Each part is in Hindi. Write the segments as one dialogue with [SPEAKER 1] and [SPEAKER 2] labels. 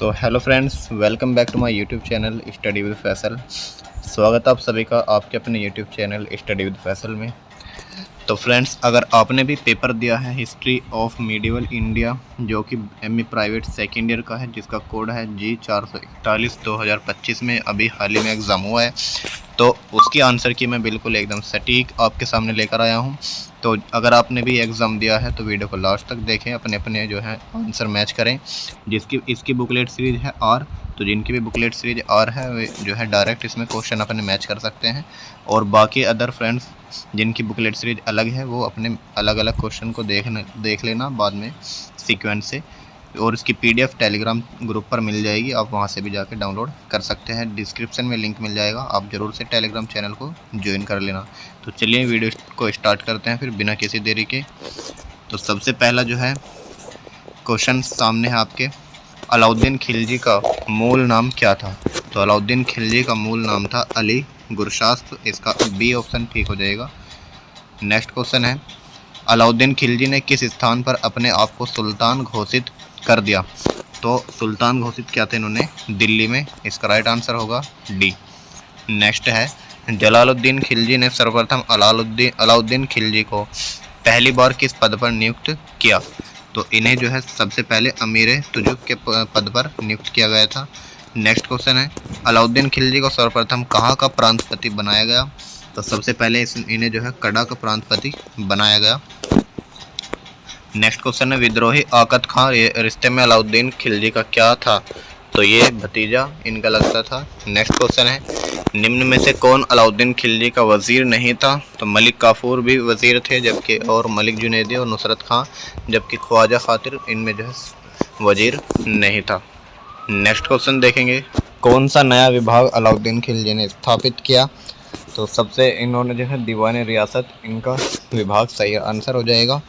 [SPEAKER 1] So hello friends, welcome back to my YouTube channel study with Faisal. स्वागत है आप सभी का आपके अपने YouTube channel study with Faisal में। तो फ्रेंड्स, अगर आपने भी पेपर दिया है हिस्ट्री ऑफ मीडिवल इंडिया जो कि एमए प्राइवेट सेकेंड ईयर का है, जिसका कोड है G441 2025 में अभी हाल ही में एग्ज़ाम हुआ है, तो उसकी आंसर की मैं बिल्कुल एकदम सटीक आपके सामने लेकर आया हूं। तो अगर आपने भी एग्ज़ाम दिया है तो वीडियो को लास्ट तक देखें, अपने अपने जो है आंसर मैच करें। जिसकी इसकी बुकलेट सीरीज़ है आर, तो जिनकी भी बुकलेट सीरीज आर है वे जो है डायरेक्ट इसमें क्वेश्चन अपने मैच कर सकते हैं, और बाकी अदर फ्रेंड्स जिनकी बुकलेट सीरीज अलग है वो अपने अलग अलग क्वेश्चन को देख लेना बाद में सीक्वेंस से। और इसकी पीडीएफ टेलीग्राम ग्रुप पर मिल जाएगी, आप वहां से भी जाकर डाउनलोड कर सकते हैं। डिस्क्रिप्शन में लिंक मिल जाएगा, आप ज़रूर से टेलीग्राम चैनल को ज्वाइन कर लेना। तो चलिए वीडियो को स्टार्ट करते हैं फिर बिना किसी देरी के। तो सबसे पहला जो है क्वेश्चन सामने है आपके, अलाउद्दीन खिलजी का मूल नाम क्या था? तो अलाउद्दीन खिलजी का मूल नाम था अली गुरशास्प, इसका बी ऑप्शन ठीक हो जाएगा। नेक्स्ट क्वेश्चन है, अलाउद्दीन खिलजी ने किस स्थान पर अपने आप को सुल्तान घोषित कर दिया? तो सुल्तान घोषित किया था इन्होंने दिल्ली में, इसका राइट आंसर होगा डी। नेक्स्ट है, जलालुद्दीन खिलजी ने सर्वप्रथम अलाउद्दीन खिलजी को पहली बार किस पद पर नियुक्त किया? तो इन्हें जो है सबसे पहले अमीर तुजुक के पद पर नियुक्त किया गया था। नेक्स्ट क्वेश्चन है, अलाउद्दीन खिलजी को सर्वप्रथम कहाँ का प्रांतपति बनाया गया? तो सबसे पहले इन्हें जो है कड़ा का प्रांतपति बनाया गया। नेक्स्ट क्वेश्चन है, विद्रोही आकत खां रिश्ते में अलाउद्दीन खिलजी का क्या था? तो ये भतीजा इनका लगता था। नेक्स्ट क्वेश्चन है, निम्न में से कौन अलाउद्दीन खिलजी का वजीर नहीं था? तो मलिक काफूर भी वजीर थे, जबकि और मलिक जुनैदी और नुसरत खां, जबकि ख्वाजा खातिर इनमें जो है वजीर नहीं था। नेक्स्ट क्वेश्चन देखेंगे, कौन सा नया विभाग अलाउद्दीन खिलजी ने स्थापित किया? तो सबसे इन्होंने जो है दीवान रियासत, इनका विभाग सही आंसर हो जाएगा।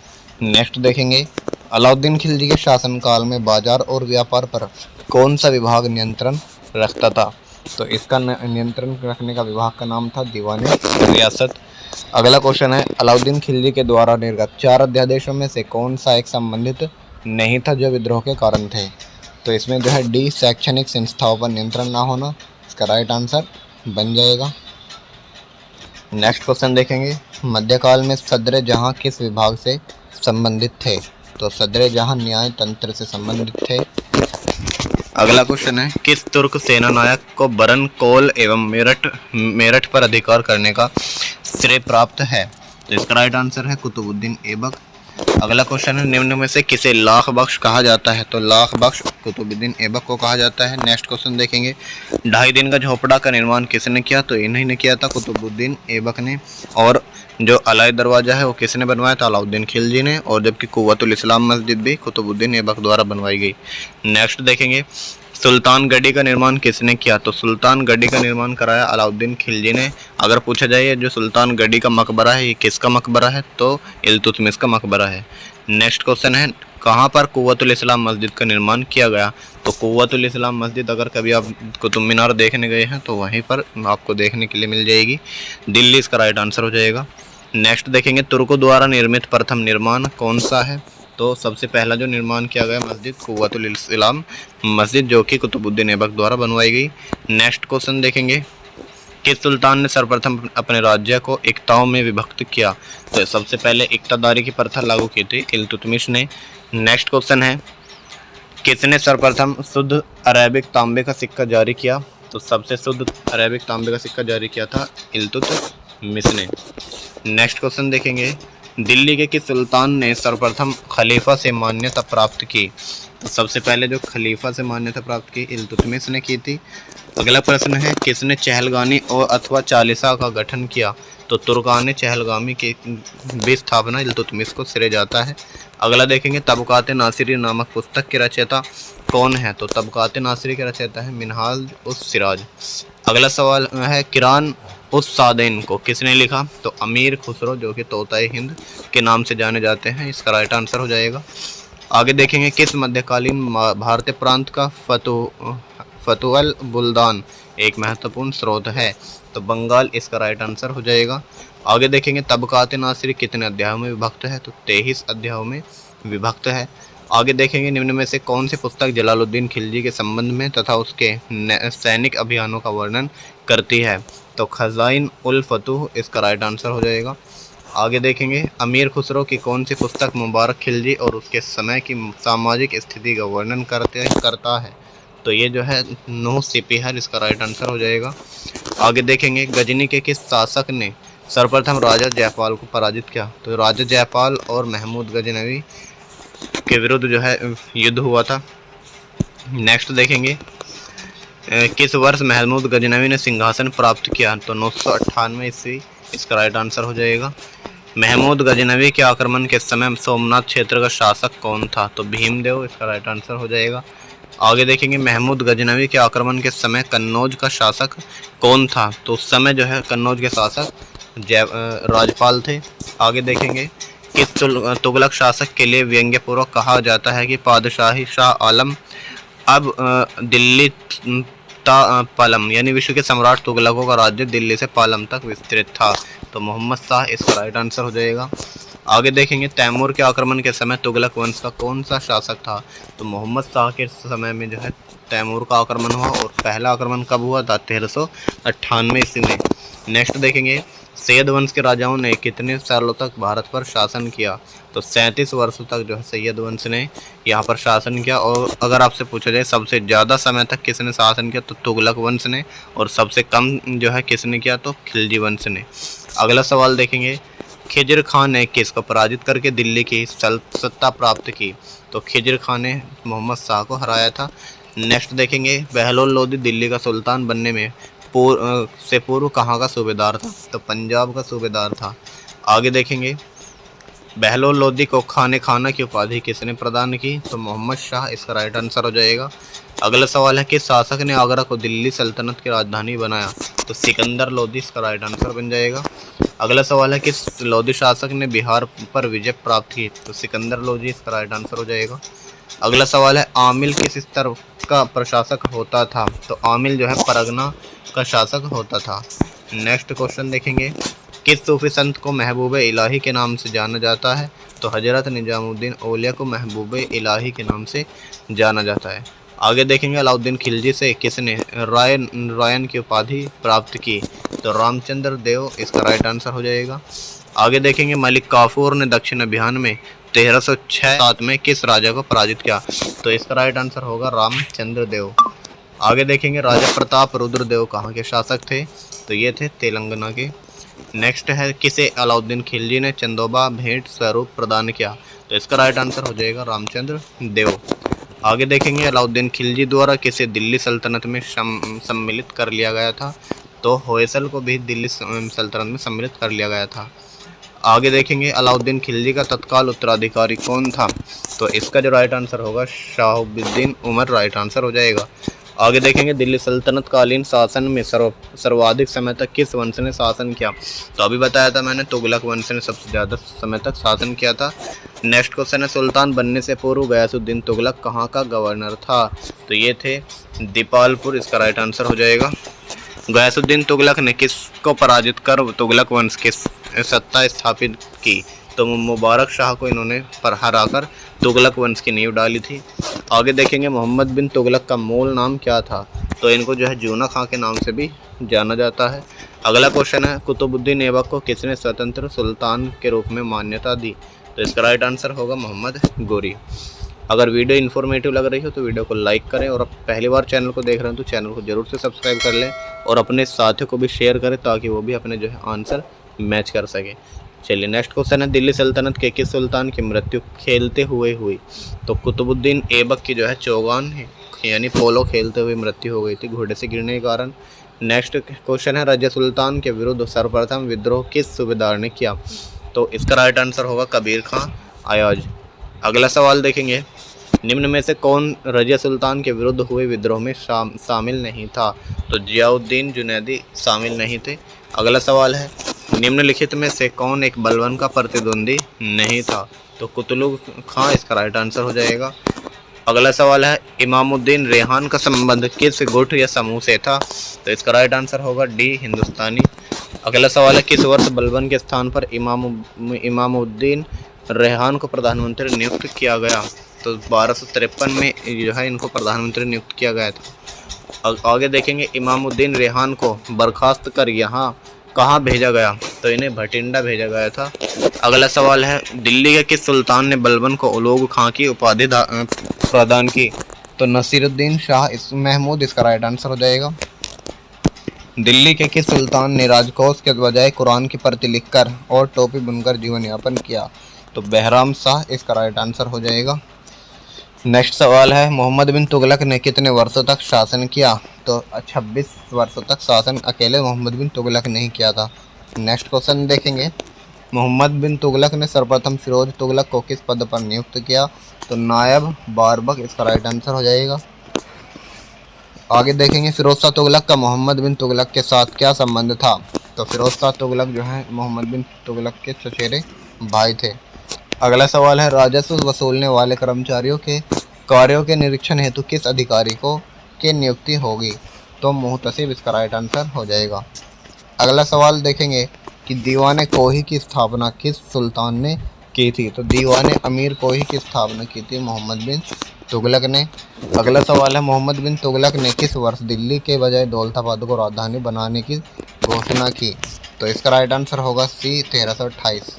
[SPEAKER 1] नेक्स्ट देखेंगे, अलाउद्दीन खिलजी के शासनकाल में बाजार और व्यापार पर कौन सा विभाग नियंत्रण रखता था? तो इसका नियंत्रण रखने का विभाग का नाम था दीवान रियासत। अगला क्वेश्चन है, अलाउद्दीन खिलजी के द्वारा निर्गत 4 अध्यादेशों में से कौन सा एक संबंधित नहीं था जो विद्रोह के कारण थे? तो इसमें जो है डी, शैक्षणिक संस्थाओं पर नियंत्रण ना होना, इसका राइट आंसर बन जाएगा। नेक्स्ट क्वेश्चन देखेंगे, मध्यकाल में सदर जहां किस विभाग से संबंधित थे? तो सदर जहां न्याय तंत्र से संबंधित थे। अगला क्वेश्चन है, किस तुर्क सेना नायक को बरन, कोल एवं मेरठ पर अधिकार करने का श्रेय प्राप्त है? तो इसका राइट आंसर है कुतुबुद्दीन ऐबक। अगला क्वेश्चन है, निम्न में से किसे लाख बख्श कहा जाता है? तो लाख बख्श कुतुबुद्दीन ऐबक को कहा जाता है। नेक्स्ट क्वेश्चन देखेंगे, 2.5 दिन का झोपड़ा का निर्माण किसने किया? तो इन्हीं ने किया था, कुतुबुद्दीन ऐबक ने। और जो अलाई दरवाज़ा है वो किसने बनवाया था? अलाउद्दीन खिलजी ने। और जबकि कुव्वतुल इस्लाम मस्जिद भी कुतुबुद्दीन ऐबक द्वारा बनवाई गई। नेक्स्ट देखेंगे, सुल्तान गढ़ी का निर्माण किसने किया? तो सुल्तान गढ़ी का निर्माण कराया अलाउद्दीन खिलजी ने। अगर पूछा जाए जो सुल्तान गढ़ी का मकबरा है ये किसका मकबरा है? तो इल्तुतमिश का मकबरा है। नेक्स्ट क्वेश्चन है, कहाँ पर कुव्वतुल इस्लाम मस्जिद का निर्माण किया गया? तो कुव्वतुल इस्लाम मस्जिद अगर कभी आप कुतुब मीनार देखने गए हैं तो वहीं पर आपको देखने के लिए मिल जाएगी, दिल्ली इसका राइट आंसर हो जाएगा। नेक्स्ट देखेंगे, तुर्कों द्वारा निर्मित प्रथम निर्माण कौन सा है? तो सबसे पहला जो निर्माण किया गया मस्जिद कुव्वतुल इस्लाम मस्जिद, जो कि कुतुबुद्दीन ऐबक द्वारा बनवाई गई। नेक्स्ट क्वेश्चन देखेंगे, किस सुल्तान ने सर्वप्रथम अपने राज्य को इक्ताओं में विभक्त किया? तो सबसे पहले इक्तादारी की प्रथा लागू की थी इल्तुतमिश ने। नेक्स्ट क्वेश्चन है, किसने सर्वप्रथम शुद्ध अरेबिक तांबे का सिक्का जारी किया? तो सबसे शुद्ध अरेबिक तांबे का सिक्का जारी किया था इल्तुतमिश ने। नेक्स्ट क्वेश्चन देखेंगे, दिल्ली के किस सुल्तान ने सर्वप्रथम खलीफा से मान्यता प्राप्त की? तो सबसे पहले जो खलीफा से मान्यता प्राप्त की इल्तुतमिश ने की थी। अगला प्रश्न है, किसने चहलगामी और अथवा चालीसा का गठन किया? तो तुर्कान चहलगामी की भी स्थापना इल्तुतमिश को श्रेय जाता है। अगला देखेंगे, तबकात नासिरी नामक पुस्तक के रचयिता कौन है? तो तबकात नासिरी के रचयिता है मिनहाज उस सिराज। अगला सवाल है, किरान उस सादैन को किसने लिखा? तो अमीर खुसरो, जो कि तोताए हिंद के नाम से जाने जाते हैं, इसका राइट आंसर हो जाएगा। आगे देखेंगे, किस मध्यकालीन भारतीय प्रांत का फतुअल बुल्दान एक महत्वपूर्ण स्रोत है? तो बंगाल इसका राइट आंसर हो जाएगा। आगे देखेंगे, तबकात नासिरी कितने अध्यायों में विभक्त है? तो 23 अध्यायों में विभक्त है। आगे देखेंगे निम्न में से कौन सी पुस्तक जलालुद्दीन खिलजी के संबंध में तथा उसके सैनिक अभियानों का वर्णन करती है। तो खज़ाइन उल फतूह इसका राइट आंसर हो जाएगा। आगे देखेंगे अमीर खुसरो की कौन सी पुस्तक मुबारक खिलजी और उसके समय की सामाजिक स्थिति का वर्णन करता है। तो ये जो है नूह सिपीहर इसका राइट आंसर हो जाएगा। आगे देखेंगे गजनी के किस शासक ने सर्वप्रथम राजा जयपाल को पराजित किया। तो राजा जयपाल और महमूद गजनवी के विरुद्ध जो है युद्ध हुआ था। नेक्स्ट देखेंगे किस वर्ष महमूद गजनवी ने सिंहासन प्राप्त किया। तो 998 ईस्वी इसका राइट आंसर हो जाएगा। महमूद गजनवी के आक्रमण के समय सोमनाथ क्षेत्र का शासक कौन था। तो भीमदेव इसका राइट आंसर हो जाएगा। आगे देखेंगे महमूद गजनवी के आक्रमण के समय कन्नौज का शासक कौन था। तो उस समय जो है कन्नौज के शासक राजपाल थे। आगे देखेंगे किस तुगलक शासक के लिए व्यंग्यपूर्वक कहा जाता है कि पादशाही शाह आलम अब दिल्ली पालम यानी विश्व के सम्राट तुगलकों का राज्य दिल्ली से पालम तक विस्तृत था। तो मोहम्मद शाह इसका राइट आंसर हो जाएगा। आगे देखेंगे तैमूर के आक्रमण के समय तुगलक वंश का कौन सा शासक था। तो मोहम्मद शाह के समय में जो है तैमूर का आक्रमण हुआ और पहला आक्रमण कब हुआ था 1398 ईस्वी में। नेक्स्ट देखेंगे सैयद वंश के राजाओं ने कितने सालों तक भारत पर शासन किया। तो 37 वर्षों तक जो है सैयद वंश ने यहाँ पर शासन किया। और अगर आपसे पूछा जाए सबसे ज़्यादा समय तक किसने शासन किया तो तुगलक वंश ने, और सबसे कम जो है किसने किया तो खिलजी वंश ने। अगला सवाल देखेंगे खिजर खान ने किसको पराजित करके दिल्ली की सत्ता प्राप्त की। तो खिजर खान ने मोहम्मद शाह को हराया था। नेक्स्ट देखेंगे बहलोल लोदी दिल्ली का सुल्तान बनने में पूर्व कहाँ का सूबेदार था। तो पंजाब का सूबेदार था। आगे देखेंगे बहलोल लोदी को खाना की उपाधि किसने प्रदान की। तो मोहम्मद शाह इसका राइट आंसर हो जाएगा। अगला सवाल है कि शासक ने आगरा को दिल्ली सल्तनत की राजधानी बनाया। तो सिकंदर लोदी इसका राइट आंसर बन जाएगा। अगला सवाल है कि लोदी शासक ने बिहार पर विजय प्राप्त की। तो सिकंदर लोदी इसका राइट आंसर हो जाएगा। अगला सवाल है आमिल किस स्तर का प्रशासक होता था। तो आमिल जो है परगना का शासक होता था। नेक्स्ट क्वेश्चन देखेंगे किस सूफी संत को महबूब इलाही के नाम से जाना जाता है। तो हजरत निजामुद्दीन औलिया को महबूब इलाही के नाम से जाना जाता है। आगे देखेंगे अलाउद्दीन खिलजी से किसने रायन की उपाधि प्राप्त की। तो रामचंद्र देव इसका राइट आंसर हो जाएगा। आगे देखेंगे मलिक काफूर ने दक्षिण अभियान में 1306 में किस राजा को पराजित किया। तो इसका राइट आंसर होगा रामचंद्र देव। आगे देखेंगे राजा प्रताप रुद्रदेव कहाँ के शासक थे। तो ये थे तेलंगाना के। नेक्स्ट है किसे अलाउद्दीन खिलजी ने चंदोबा भेंट स्वरूप प्रदान किया। तो इसका राइट आंसर हो जाएगा रामचंद्र देव। आगे देखेंगे अलाउद्दीन खिलजी द्वारा किसे दिल्ली सल्तनत में सम्मिलित कर लिया गया था। तो होयसल को भी दिल्ली सल्तनत में सम्मिलित कर लिया गया था। आगे देखेंगे अलाउद्दीन खिलजी का तत्काल उत्तराधिकारी कौन था। तो इसका जो राइट आंसर होगा शाहबुद्दीन उमर राइट आंसर हो जाएगा। आगे देखेंगे दिल्ली सल्तनत कालीन शासन में सर्वाधिक समय तक किस वंश ने शासन किया। तो अभी बताया था मैंने तुगलक वंश ने सबसे ज़्यादा समय तक शासन किया था। नेक्स्ट क्वेश्चन है सुल्तान बनने से पूर्व गयासुद्दीन तुगलक कहाँ का गवर्नर था। तो ये थे दीपालपुर इसका राइट आंसर हो जाएगा। गयासुद्दीन तुगलक ने किसको पराजित कर तुगलक वंश की सत्ता स्थापित की। तो मुबारक शाह को इन्होंने हराकर तुगलक वंश की नींव डाली थी। आगे देखेंगे मोहम्मद बिन तुगलक का मूल नाम क्या था। तो इनको जो है जूना खां के नाम से भी जाना जाता है। अगला क्वेश्चन है कुतुबुद्दीन ऐबक को किसने स्वतंत्र सुल्तान के रूप में मान्यता दी। तो इसका राइट आंसर होगा मोहम्मद गोरी। अगर वीडियो इन्फॉर्मेटिव लग रही हो तो वीडियो को लाइक करें, और अब पहली बार चैनल को देख रहे हैं तो चैनल को जरूर से सब्सक्राइब कर लें और अपने साथियों को भी शेयर करें ताकि वो भी अपने जो है आंसर मैच कर सके। चलिए नेक्स्ट क्वेश्चन है दिल्ली सल्तनत के किस सुल्तान की मृत्यु खेलते हुए हुई। तो कुतुबुद्दीन ऐबक की जो है चौगान यानी पोलो खेलते हुए मृत्यु हो गई थी घोड़े से गिरने के कारण। नेक्स्ट क्वेश्चन है रजिया सुल्तान के विरुद्ध सर्वप्रथम विद्रोह किस सूबेदार ने किया। तो इसका राइट आंसर होगा कबीर खां अयाज। अगला सवाल देखेंगे निम्न में से कौन रजिया सुल्तान के विरुद्ध हुए विद्रोह में शामिल नहीं था। तो जियाउद्दीन जुनैदी शामिल नहीं थे। अगला सवाल है निम्नलिखित में से कौन एक बलबन का प्रतिद्वंदी नहीं था। तो कुतुब खां इसका राइट आंसर हो जाएगा। अगला सवाल है इमामुद्दीन रेहान का संबंध किस गुट या समूह से था। तो इसका राइट आंसर होगा डी हिंदुस्तानी। अगला सवाल है किस वर्ष बलबन के स्थान पर इमामुद्दीन रेहान को प्रधानमंत्री नियुक्त किया गया। तो 1253 में जो है इनको प्रधानमंत्री नियुक्त किया गया था। आगे देखेंगे इमामुद्दीन रेहान को बर्खास्त कर यहाँ कहाँ भेजा गया, तो इन्हें भटिंडा भेजा गया था। अगला सवाल है दिल्ली के किस सुल्तान ने बलबन को उलोग खां की उपाधि प्रदान की, तो नसीरुद्दीन शाह महमूद इसका राइट आंसर हो जाएगा। दिल्ली के किस सुल्तान ने राजकोष के बजाय कुरान की प्रति लिखकर और टोपी बुनकर जीवन यापन किया, तो बहराम शाह इसका राइट आंसर हो जाएगा। नेक्स्ट सवाल है मोहम्मद बिन तुगलक ने कितने वर्षों तक शासन किया, तो 26 वर्षों तक शासन अकेले मोहम्मद बिन तुगलक ने ही किया था। नेक्स्ट क्वेश्चन देखेंगे मोहम्मद बिन तुगलक ने सर्वप्रथम फिरोज तुगलक को किस पद पर नियुक्त किया, तो नायब बारबक इसका राइट आंसर हो जाएगा। आगे देखेंगे फिरोज शाह तुगलक का मोहम्मद बिन तुगलक के साथ क्या संबंध था, तो फिरोज शाह तुगलक जो है मोहम्मद बिन तुगलक के चचेरे भाई थे। अगला सवाल है राजस्व वसूलने वाले कर्मचारियों के कार्यों के निरीक्षण हेतु किस अधिकारी को की नियुक्ति होगी, तो मुहतसिब इसका राइट आंसर हो जाएगा। अगला सवाल देखेंगे कि दीवाने कोही की स्थापना किस सुल्तान ने की थी, तो दीवाने अमीर कोही की स्थापना की थी मोहम्मद बिन तुगलक ने। अगला सवाल है मोहम्मद बिन तुगलक ने किस वर्ष दिल्ली के बजाय दौलताबाद को राजधानी बनाने की घोषणा की, तो इसका राइट आंसर होगा सी 1328।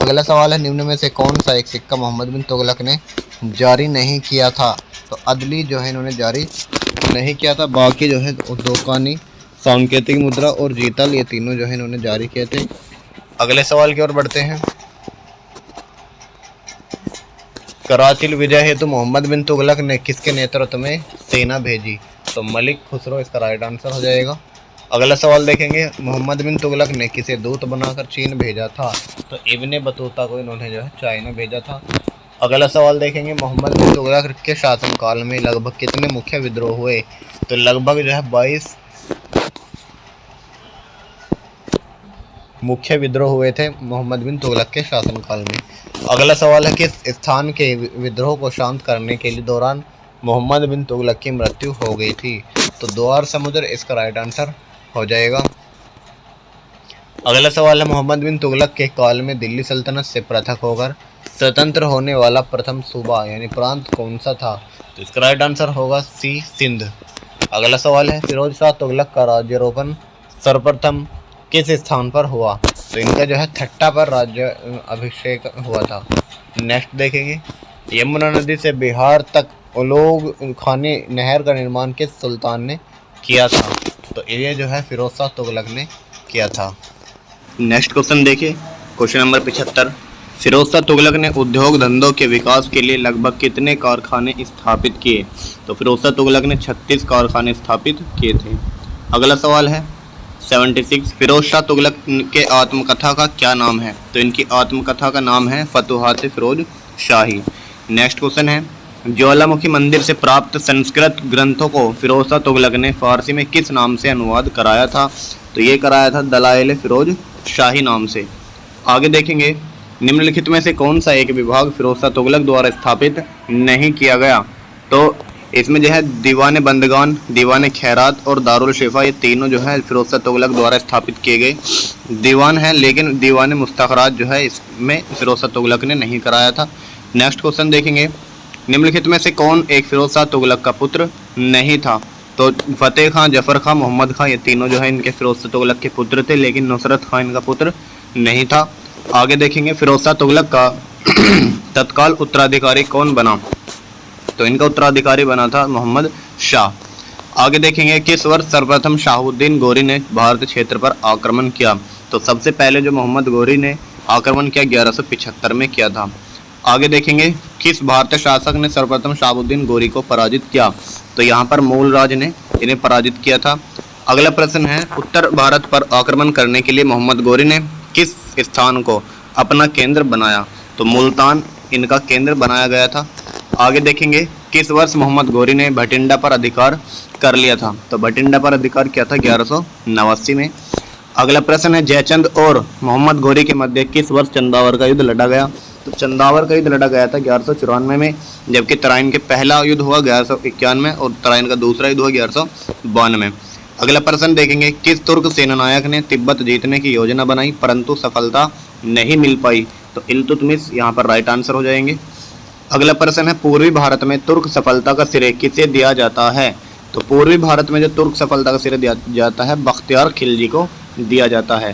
[SPEAKER 1] अगला सवाल है निम्न में से कौन सा एक सिक्का मोहम्मद बिन तुगलक ने जारी नहीं किया था, तो अदली जो है इन्होंने जारी नहीं किया था, बाकी जो है दोकानी, सांकेतिक मुद्रा और जीतल ये तीनों जो है इन्होंने जारी किए थे। अगले सवाल की ओर बढ़ते हैं। कराचिल विजय हेतु मोहम्मद बिन तुगलक ने किसके नेतृत्व में सेना भेजी, तो मलिक खुसरो इसका राइट आंसर हो जाएगा। अगला सवाल देखेंगे मोहम्मद बिन तुगलक ने किसे दूत बनाकर चीन भेजा था, तो इब्ने बतूता को इन्होंने जो है चाइना भेजा था। अगला सवाल देखेंगे मोहम्मद बिन तुगलक के शासनकाल में लगभग कितने मुख्य विद्रोह हुए, तो लगभग जो है 22 मुख्य विद्रोह हुए थे मोहम्मद बिन तुगलक के शासनकाल में। अगला सवाल है किस स्थान के विद्रोह को शांत करने के लिए दौरान मोहम्मद बिन तुगलक की मृत्यु हो गई थी, तो द्वार समुद्र इसका राइट आंसर हो जाएगा। अगला सवाल है मोहम्मद बिन तुगलक के काल में दिल्ली सल्तनत से पृथक होकर स्वतंत्र होने वाला प्रथम सूबा यानी प्रांत कौन सा था, तो इसका राइट आंसर होगा सी सिंध। अगला सवाल है फिरोज शाह तुगलक का राज्यारोपण सर्वप्रथम किस स्थान पर हुआ, तो इनका जो है ठट्टा पर राज्य अभिषेक हुआ था। नेक्स्ट देखेंगे यमुना नदी से बिहार तक उलोग खानी नहर का निर्माण किस सुल्तान ने किया था, तो ये जो है फिरोज शाह तुगलक ने किया था। नेक्स्ट क्वेश्चन देखिए क्वेश्चन नंबर 75। फिरोज शाह तुगलक ने उद्योग धंधों के विकास के लिए लगभग कितने कारखाने स्थापित किए, तो फिरोज शाह तुगलक ने 36 कारखाने स्थापित किए थे। अगला सवाल है 76। फिरोज शाह तुगलक के आत्मकथा का क्या नाम है, तो इनकी आत्मकथा का नाम है फतुहात फिरोज शाही। नेक्स्ट क्वेश्चन है ज्वालामुखी मंदिर से प्राप्त संस्कृत ग्रंथों को फिरोज शाह तुगलक ने फारसी में किस नाम से अनुवाद कराया था, तो ये कराया था दलाइल फिरोज शाही नाम से। आगे देखेंगे निम्नलिखित में से कौन सा एक विभाग फिरोज शाह तुगलक द्वारा स्थापित नहीं किया गया, तो इसमें जो है दीवान बंदगान, दीवान खैरात और दारुल शिफा ये तीनों जो है फिरोज शाह तुगलक द्वारा स्थापित किए गए दीवान है, लेकिन दीवान मुस्तखरात जो है इसमें फिरोज शाह तुगलक ने नहीं कराया था। नेक्स्ट क्वेश्चन देखेंगे निम्नलिखित में से कौन एक फिरोज शाह तुगलक का पुत्र नहीं था, तो फतेह खां, जफर खां, मोहम्मद खां ये तीनों जो है इनके फिरोज शाह तुगलक के पुत्र थे, लेकिन नुसरत खां इनका पुत्र नहीं था। आगे देखेंगे फिरोज शाह तुगलक का तत्काल उत्तराधिकारी कौन बना, तो इनका उत्तराधिकारी बना था मोहम्मद शाह। आगे देखेंगे किस वर्ष सर्वप्रथम शाहुद्दीन गोरी ने भारत क्षेत्र पर आक्रमण किया, तो सबसे पहले जो मोहम्मद गोरी ने आक्रमण किया 1175 में किया था। आगे देखेंगे किस भारतीय शासक ने सर्वप्रथम शाहुद्दीन गोरी को पराजित किया, तो यहाँ पर मूलराज ने इन्हें पराजित किया था। अगला प्रश्न है उत्तर भारत पर आक्रमण करने के लिए मोहम्मद गोरी ने किस स्थान को अपना केंद्र बनाया, तो मुल्तान इनका केंद्र बनाया गया था। आगे देखेंगे किस वर्ष मोहम्मद गोरी ने भटिंडा पर अधिकार कर लिया था, तो भटिंडा पर अधिकार किया था 1189 में। अगला प्रश्न है जयचंद और मोहम्मद गोरी के मध्य किस वर्ष चंदावर का युद्ध लड़ा गया, तो चंदावर का युद्ध लड़ा गया था 1194 में, जबकि तराइन के पहला युद्ध हुआ 1191 और तराइन का दूसरा युद्ध हुआ 1192 में। अगला प्रश्न देखेंगे किस तुर्क सेनानायक ने तिब्बत जीतने की योजना बनाई परंतु सफलता नहीं मिल पाई, तो इल्तुतमिश यहाँ पर राइट आंसर हो जाएंगे। अगला प्रश्न है पूर्वी भारत में तुर्क सफलता का श्रेय किसे दिया जाता है। तो पूर्वी भारत में जो तुर्क सफलता का श्रेय दिया जाता है बख्तियार खिलजी को दिया जाता है।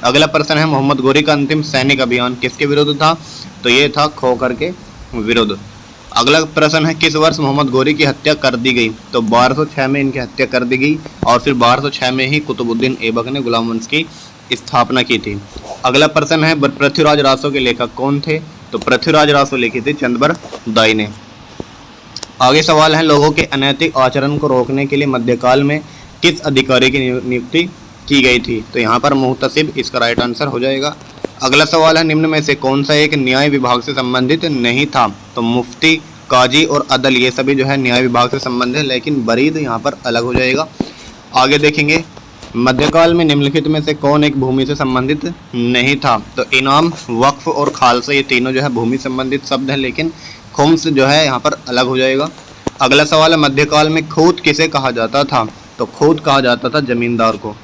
[SPEAKER 1] अगला प्रश्न है मोहम्मद गोरी का अंतिम सैनिक अभियान किसके विरुद्ध था। तो ये था खोखर के विरुद्ध। अगला प्रश्न है किस वर्ष मोहम्मद गोरी की हत्या कर दी गई। तो 1206 में इनकी हत्या कर दी गई और फिर 1206 में ही कुतुबुद्दीन ऐबक ने गुलाम वंश की स्थापना की थी। अगला प्रश्न है पृथ्वीराज रासो के लेखक कौन थे। तो पृथ्वीराज रासो लिखी थी चंद्रबर दाई ने। आगे सवाल है लोगों के अनैतिक आचरण को रोकने के लिए मध्यकाल में किस अधिकारी की नियुक्ति की गई थी। तो यहाँ पर मुहतसिब इसका राइट आंसर हो जाएगा। अगला सवाल है निम्न में से कौन सा एक न्याय विभाग से संबंधित नहीं था। तो मुफ्ती, काजी और अदल ये सभी जो है न्याय विभाग से संबंधित है, लेकिन बरीद यहाँ पर अलग हो जाएगा। आगे देखेंगे मध्यकाल में निम्नलिखित में से कौन एक भूमि से संबंधित नहीं था। तो इनाम, वक्फ और खालसा ये तीनों जो है भूमि संबंधित शब्द हैं, लेकिन खुम्स जो है यहाँ पर अलग हो जाएगा। अगला सवाल है मध्यकाल में खूत किसे कहा जाता था। तो खूत कहा जाता था जमींदार को।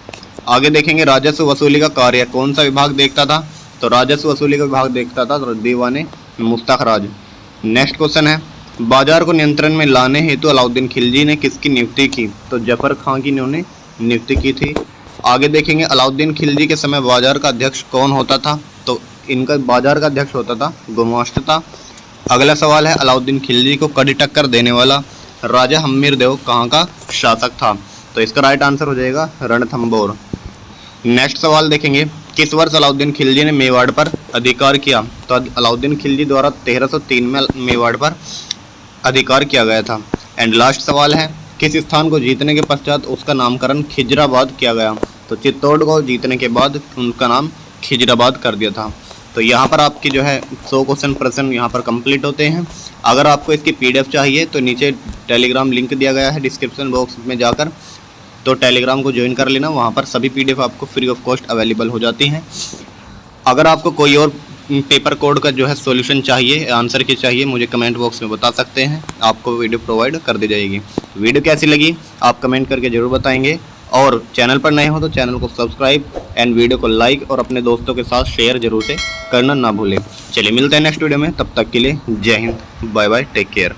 [SPEAKER 1] आगे देखेंगे राजस्व वसूली का कार्य कौन सा विभाग देखता था। तो राजस्व वसूली का विभाग देखता था दीवाने मुस्तखराज। नेक्स्ट क्वेश्चन है बाजार को नियंत्रण में लाने हेतु अलाउद्दीन खिलजी ने किसकी नियुक्ति की। तो जफर खां की इन्होंने नियुक्ति की थी। आगे देखेंगे अलाउद्दीन खिलजी के समय बाजार का अध्यक्ष कौन होता था। तो इनका बाजार का अध्यक्ष होता था गुमाश्ता। अगला सवाल है अलाउद्दीन खिलजी को कड़ी टक्कर देने वाला राजा हम्मीर देव कहाँ का शासक था। तो इसका राइट आंसर हो जाएगा रणथंबोर। नेक्स्ट सवाल देखेंगे किस वर्ष अलाउद्दीन खिलजी ने मेवाड़ पर अधिकार किया। तो अलाउद्दीन खिलजी द्वारा 1303 में मेवाड़ पर अधिकार किया गया था। एंड लास्ट सवाल है किस स्थान को जीतने के पश्चात उसका नामकरण खिजराबाद किया गया। तो चित्तौड़ को जीतने के बाद उनका नाम खिजराबाद कर दिया था। तो यहाँ पर आपकी जो है 100 क्वेश्चन प्रश्न यहाँ पर कंप्लीट होते हैं। अगर आपको इसकी PDF चाहिए तो नीचे टेलीग्राम लिंक दिया गया है डिस्क्रिप्शन बॉक्स में जाकर, तो टेलीग्राम को ज्वाइन कर लेना। वहाँ पर सभी PDF आपको फ्री ऑफ कॉस्ट अवेलेबल हो जाती हैं। अगर आपको कोई और पेपर कोड का जो है सॉल्यूशन चाहिए, आंसर की चाहिए, मुझे कमेंट बॉक्स में बता सकते हैं, आपको वीडियो प्रोवाइड कर दी जाएगी। वीडियो कैसी लगी आप कमेंट करके ज़रूर बताएंगे और चैनल पर नए हो तो चैनल को सब्सक्राइब एंड वीडियो को लाइक और अपने दोस्तों के साथ शेयर जरूर से करना ना भूलें। चलिए मिलते हैं नेक्स्ट वीडियो में, तब तक के लिए जय हिंद, बाय बाय, टेक केयर।